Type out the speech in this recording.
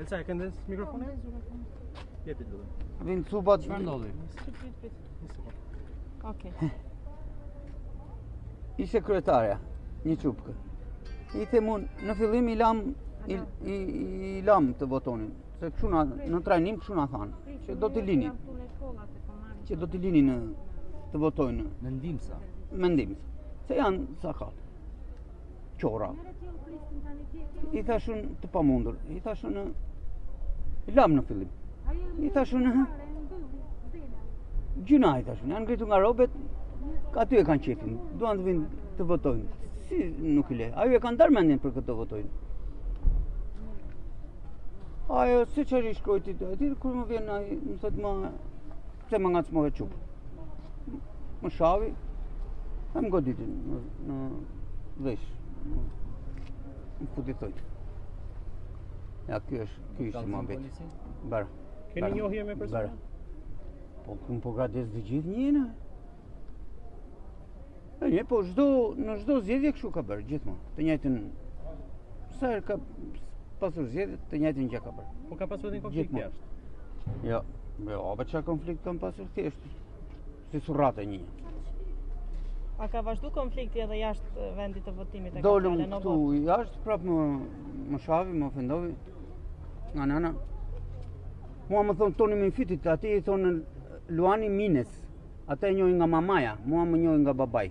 Elsa, e këndës mikrofonin? Jepit lutem. Vinë cupat. Çfarë ndodhi? Okej. Ishte kryetarja, një çupkë. I them unë, në fillim i lam të votonin. Se kështu në trajnim kështu na thanë, që do t'i linin. Që do t'i linin të votojnë. Mendimsa. Mendimsa. Se janë sa ka. Qora. I thashun të pamundur. I thashun i lam në fillim. I thashun gjuna i thashun. Janë ngritur nga robet, aty e kanë qefin. Duan të vinë të votojnë. Si nuk i le. Ajo e kanë darë mendjen për këtë të votojnë. Ajo, si që i shkrojti të aty, kur më vjen ai, më thot pse më ngacmove çup. Më shavi, e më goditin në vesh. Më futi thojt. Ja, ky ishte mohabeti. Bara. Keni njohje me personin? Po po gades të gjithë njëna. Po në çdo zgjedhje kështu ka bërë gjithmonë. Të njëjtën sa herë ka pasur zgjedhje, të njëjtën gjë ka bërë. Po ka pasur një konflikt jashtë? Jo, pa çfarë konflikt kanë pasur thjesht. Si surrate një. A ka vazhdu konflikti edhe jashtë vendit të votimit e Dolëm këtu jashtë, prapë më shavi, më ofendovi nga nana. Mua më thonë Toni Minfitit, ati i thonë Luani Mines. Ata e njohin nga mamaja, mua më njohin nga babai.